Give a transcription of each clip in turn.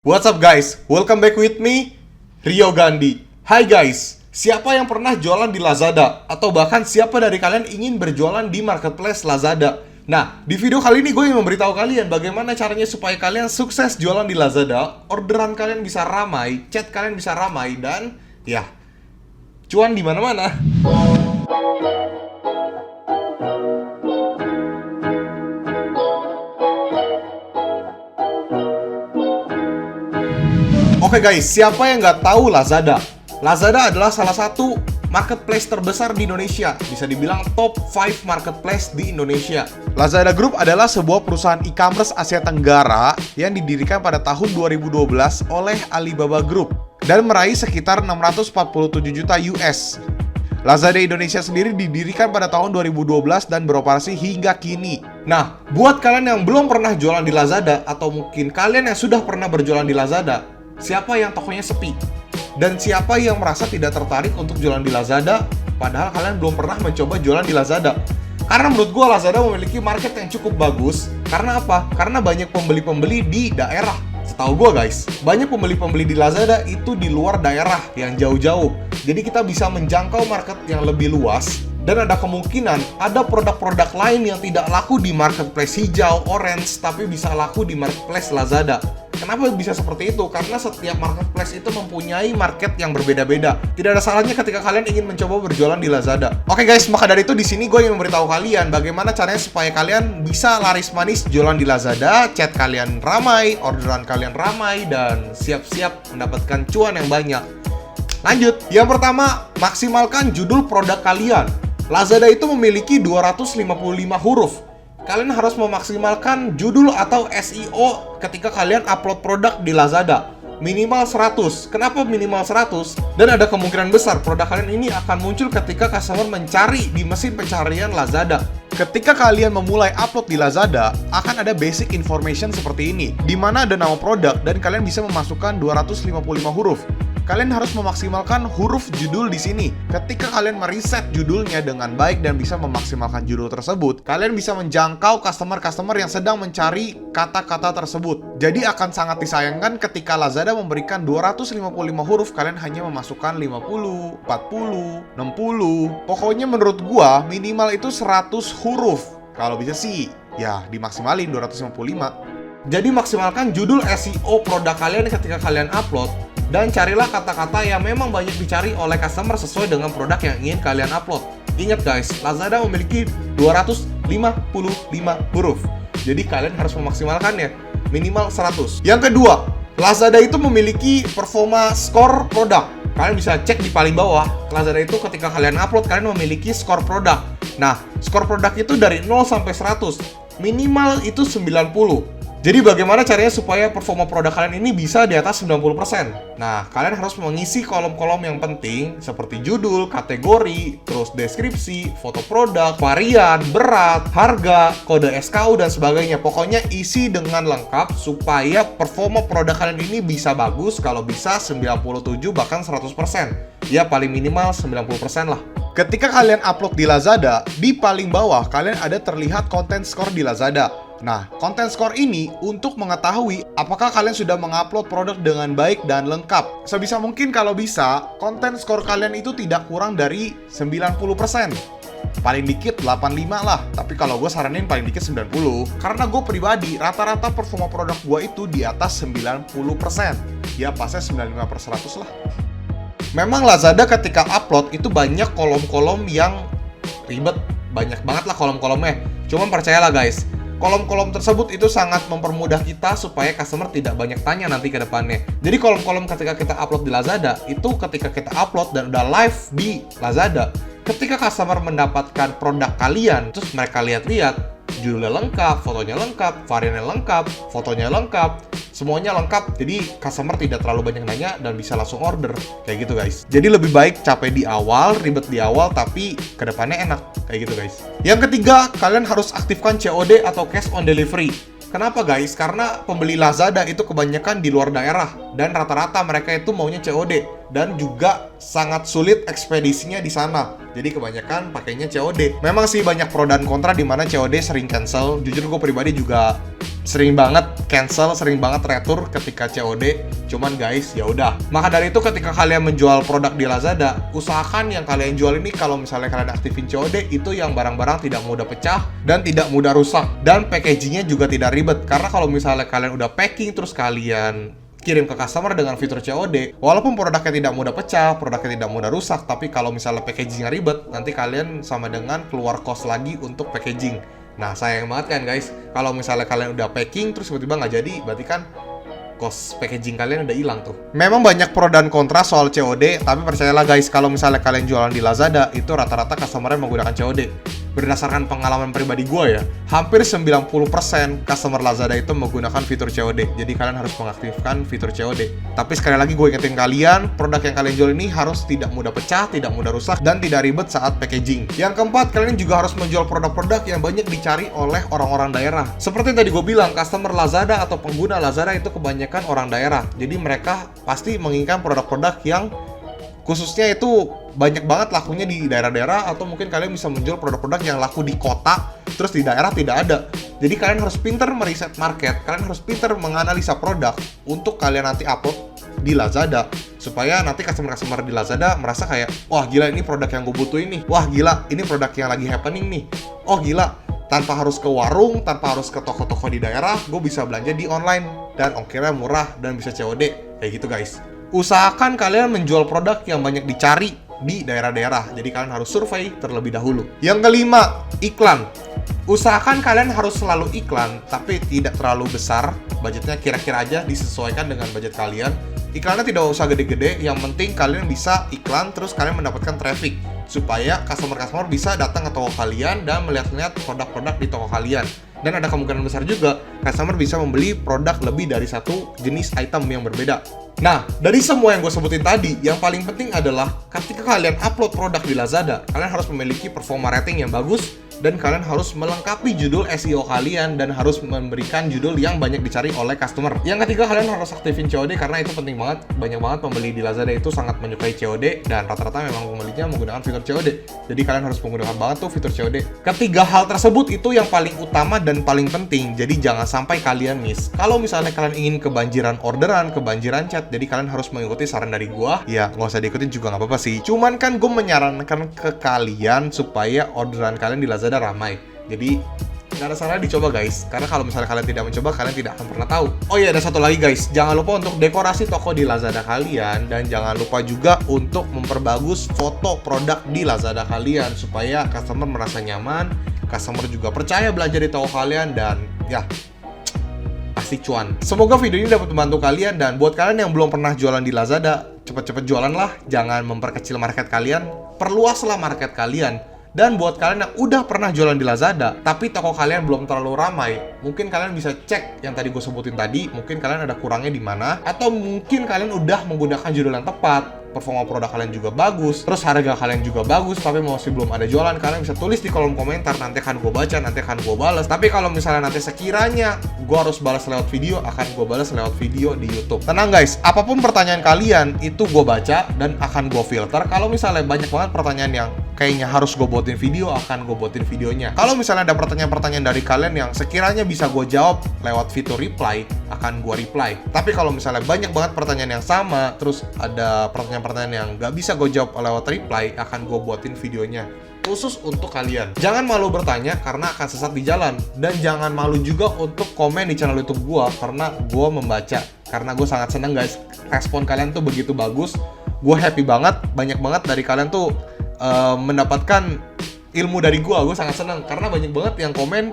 What's up guys? Welcome back with me, Rio Gandhi. Hai guys, siapa yang pernah jualan di Lazada? Atau bahkan siapa dari kalian ingin berjualan di marketplace Lazada? Nah, di video kali ini gue ingin memberitahu kalian bagaimana caranya supaya kalian sukses jualan di Lazada, orderan kalian bisa ramai, chat kalian bisa ramai, dan ya, cuan di mana-mana. Oke guys, siapa yang nggak tahu Lazada? Lazada adalah salah satu marketplace terbesar di Indonesia. Bisa dibilang top 5 marketplace di Indonesia. Lazada Group adalah sebuah perusahaan e-commerce Asia Tenggara yang didirikan pada tahun 2012 oleh Alibaba Group dan meraih sekitar 647 juta US. Lazada Indonesia sendiri didirikan pada tahun 2012 dan beroperasi hingga kini. Nah, buat kalian yang belum pernah jualan di Lazada atau mungkin kalian yang sudah pernah berjualan di Lazada, siapa yang tokonya sepi? Dan siapa yang merasa tidak tertarik untuk jualan di Lazada padahal kalian belum pernah mencoba jualan di Lazada? Karena menurut gua Lazada memiliki market yang cukup bagus. Karena apa? Karena banyak pembeli-pembeli di daerah. Setahu gua guys, banyak pembeli-pembeli di Lazada itu di luar daerah yang jauh-jauh. Jadi kita bisa menjangkau market yang lebih luas. Dan ada kemungkinan ada produk-produk lain yang tidak laku di marketplace hijau, orange, tapi bisa laku di marketplace Lazada. Kenapa bisa seperti itu? Karena setiap marketplace itu mempunyai market yang berbeda-beda. Tidak ada salahnya ketika kalian ingin mencoba berjualan di Lazada. Oke guys, maka dari itu di sini gue ingin memberitahu kalian bagaimana caranya supaya kalian bisa laris manis jualan di Lazada, chat kalian ramai, orderan kalian ramai, dan siap-siap mendapatkan cuan yang banyak. Lanjut, yang pertama, maksimalkan judul produk kalian. Lazada itu memiliki 255 huruf. Kalian harus memaksimalkan judul atau SEO ketika kalian upload produk di Lazada. Minimal 100. Kenapa minimal 100? Dan ada kemungkinan besar produk kalian ini akan muncul ketika customer mencari di mesin pencarian Lazada. Ketika kalian memulai upload di Lazada, akan ada basic information seperti ini, di mana ada nama produk dan kalian bisa memasukkan 255 huruf. Kalian harus memaksimalkan huruf judul di sini. Ketika kalian meriset judulnya dengan baik dan bisa memaksimalkan judul tersebut, kalian bisa menjangkau customer-customer yang sedang mencari kata-kata tersebut. Jadi akan sangat disayangkan ketika Lazada memberikan 255 huruf, kalian hanya memasukkan 50, 40, 60. Pokoknya menurut gua minimal itu 100 huruf. Kalau bisa sih, ya dimaksimalin 255. Jadi maksimalkan judul SEO produk kalian ketika kalian upload. Dan carilah kata-kata yang memang banyak dicari oleh customer sesuai dengan produk yang ingin kalian upload. Ingat guys, Lazada memiliki 255 huruf. Jadi kalian harus memaksimalkannya, minimal 100. Yang kedua, Lazada itu memiliki performa skor produk. Kalian bisa cek di paling bawah. Lazada itu ketika kalian upload, kalian memiliki skor produk. Nah, skor produk itu dari 0 sampai 100. Minimal itu 90. Jadi bagaimana caranya supaya performa produk kalian ini bisa di atas 90%? Nah, kalian harus mengisi kolom-kolom yang penting seperti judul, kategori, terus deskripsi, foto produk, varian, berat, harga, kode SKU, dan sebagainya. Pokoknya isi dengan lengkap supaya performa produk kalian ini bisa bagus, kalau bisa 97 bahkan 100%. Ya paling minimal 90% lah. Ketika kalian upload di Lazada, di paling bawah kalian ada terlihat konten skor di Lazada. Nah, konten skor ini untuk mengetahui apakah kalian sudah mengupload produk dengan baik dan lengkap. Sebisa mungkin kalau bisa, konten skor kalian itu tidak kurang dari 90%. Paling dikit 85 lah, tapi kalau gue saranin paling dikit 90. Karena gue pribadi, rata-rata performa produk gue itu di atas 90%. Ya pasnya 95/100 lah. Memang Lazada ketika upload itu banyak kolom-kolom yang ribet. Banyak banget lah kolom-kolomnya. Cuman percayalah guys, kolom-kolom tersebut itu sangat mempermudah kita supaya customer tidak banyak tanya nanti ke depannya. Jadi kolom-kolom ketika kita upload di Lazada, itu ketika kita upload dan udah live di Lazada, ketika customer mendapatkan produk kalian, terus mereka lihat-lihat, judulnya lengkap, fotonya lengkap, variannya lengkap, fotonya lengkap, semuanya lengkap. Jadi customer tidak terlalu banyak nanya dan bisa langsung order. Kayak gitu guys. Jadi lebih baik capek di awal, ribet di awal, tapi kedepannya enak. Kayak gitu guys. Yang ketiga, kalian harus aktifkan COD atau cash on delivery. Kenapa guys? Karena pembeli Lazada itu kebanyakan di luar daerah. dan rata-rata mereka itu maunya COD dan juga sangat sulit ekspedisinya di sana. Jadi kebanyakan pakainya COD. Memang sih banyak pro dan kontra di mana COD sering cancel. Jujur gue pribadi juga sering banget cancel, sering banget retur ketika COD. Cuman guys, ya udah. Maka dari itu ketika kalian menjual produk di Lazada, usahakan yang kalian jual ini kalau misalnya kalian aktifin COD itu yang barang-barang tidak mudah pecah dan tidak mudah rusak, dan packagingnya juga tidak ribet. Karena kalau misalnya kalian udah packing terus kalian kirim ke customer dengan fitur COD, walaupun produknya tidak mudah pecah, produknya tidak mudah rusak, tapi kalau misalnya packagingnya ribet, nanti kalian sama dengan keluar cost lagi untuk packaging. Nah, sayang banget kan guys, kalau misalnya kalian udah packing terus tiba-tiba nggak jadi, berarti kan cost packaging kalian udah hilang tuh. Memang banyak pro dan kontra soal COD, tapi percayalah guys, kalau misalnya kalian jualan di Lazada, itu rata-rata customer-nya menggunakan COD. Berdasarkan pengalaman pribadi gue ya, hampir 90% customer Lazada itu menggunakan fitur COD. Jadi kalian harus mengaktifkan fitur COD. Tapi sekali lagi gue ingetin kalian, produk yang kalian jual ini harus tidak mudah pecah, tidak mudah rusak, dan tidak ribet saat packaging. Yang keempat, kalian juga harus menjual produk-produk yang banyak dicari oleh orang-orang daerah. Seperti yang tadi gue bilang, customer Lazada atau pengguna Lazada itu kebanyakan orang daerah. Jadi mereka pasti menginginkan produk-produk yang khususnya itu banyak banget lakunya di daerah-daerah, atau mungkin kalian bisa menjual produk-produk yang laku di kota terus di daerah tidak ada. Jadi kalian harus pintar meriset market, kalian harus pintar menganalisa produk untuk kalian nanti upload di Lazada, supaya nanti customer-customer di Lazada merasa kayak, wah gila ini produk yang gue butuhin nih, wah gila ini produk yang lagi happening nih, oh gila tanpa harus ke warung, tanpa harus ke toko-toko di daerah, gue bisa belanja di online dan ongkirnya murah dan bisa COD kayak gitu guys. Usahakan kalian menjual produk yang banyak dicari di daerah-daerah. Jadi kalian harus survei terlebih dahulu. Yang kelima, iklan. Usahakan kalian harus selalu iklan, tapi tidak terlalu besar. Budgetnya kira-kira aja, disesuaikan dengan budget kalian. Iklannya tidak usah gede-gede, yang penting kalian bisa iklan terus kalian mendapatkan traffic, supaya customer-customer bisa datang ke toko kalian dan melihat-lihat produk-produk di toko kalian. Dan ada kemungkinan besar juga customer bisa membeli produk lebih dari satu jenis item yang berbeda. Nah, dari semua yang gue sebutin tadi, yang paling penting adalah ketika kalian upload produk di Lazada, kalian harus memiliki performa rating yang bagus, dan kalian harus melengkapi judul SEO kalian dan harus memberikan judul yang banyak dicari oleh customer. Yang ketiga, kalian harus aktifin COD karena itu penting banget. Banyak banget pembeli di Lazada itu sangat menyukai COD dan rata-rata memang pembelinya menggunakan fitur COD. Jadi kalian harus menggunakan banget tuh fitur COD. Ketiga hal tersebut itu yang paling utama dan paling penting. Jadi jangan sampai kalian miss. Kalau misalnya kalian ingin kebanjiran orderan, kebanjiran chat, jadi kalian harus mengikuti saran dari gua. Ya, nggak usah diikutin juga nggak apa-apa sih. Cuman kan gue menyarankan ke kalian supaya orderan kalian di Lazada ramai. Jadi nggak ada salahnya dicoba guys, karena kalau misalnya kalian tidak mencoba, kalian tidak akan pernah tahu. Oh iya, ada satu lagi guys, jangan lupa untuk dekorasi toko di Lazada kalian, dan jangan lupa juga untuk memperbagus foto produk di Lazada kalian supaya customer merasa nyaman, customer juga percaya belanja di toko kalian, dan ya pasti cuan. Semoga video ini dapat membantu kalian, dan buat kalian yang belum pernah jualan di Lazada, cepet-cepet jualan lah, jangan memperkecil market kalian, perluaslah market kalian. Dan buat kalian yang udah pernah jualan di Lazada, tapi toko kalian belum terlalu ramai, mungkin kalian bisa cek yang tadi gue sebutin tadi, mungkin kalian ada kurangnya di mana, atau mungkin kalian udah menggunakan judul yang tepat, performa produk kalian juga bagus, terus harga kalian juga bagus, tapi masih belum ada jualan, kalian bisa tulis di kolom komentar, nanti akan gue baca, nanti akan gue balas. Tapi kalau misalnya nanti sekiranya gue harus balas lewat video, akan gue balas lewat video di YouTube. Tenang guys, apapun pertanyaan kalian, itu gue baca dan akan gue filter. Kalau misalnya banyak banget pertanyaan yang kayaknya harus gue buatin video, akan gue buatin videonya. Kalau misalnya ada pertanyaan-pertanyaan dari kalian yang sekiranya bisa gue jawab lewat fitur reply, akan gue reply. Tapi kalau misalnya banyak banget pertanyaan yang sama, terus ada pertanyaan yang gak bisa gue jawab lewat reply, akan gue buatin videonya khusus untuk kalian. Jangan malu bertanya karena akan sesat di jalan, dan jangan malu juga untuk komen di channel YouTube gue karena gue membaca, karena gue sangat seneng guys, respon kalian tuh begitu bagus. Gue happy banget, banyak banget dari kalian tuh mendapatkan ilmu dari gue sangat seneng karena banyak banget yang komen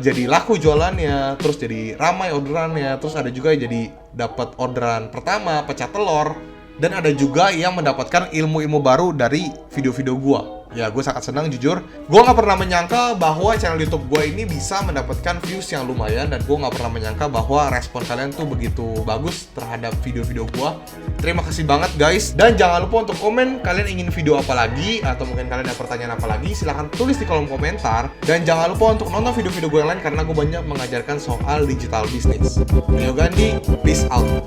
jadi laku jualannya, terus jadi ramai orderannya, terus ada juga yang jadi dapat orderan pertama, pecah telur, dan ada juga yang mendapatkan ilmu-ilmu baru dari video-video gue. Ya, gue sangat senang jujur. Gue gak pernah menyangka bahwa channel YouTube gue ini bisa mendapatkan views yang lumayan, dan gue gak pernah menyangka bahwa respon kalian tuh begitu bagus terhadap video-video gue. Terima kasih banget guys, dan jangan lupa untuk komen kalian ingin video apa lagi, atau mungkin kalian ada pertanyaan apa lagi, silahkan tulis di kolom komentar. Dan jangan lupa untuk nonton video-video gue yang lain karena gue banyak mengajarkan soal digital business. Neo Gandhi, peace out.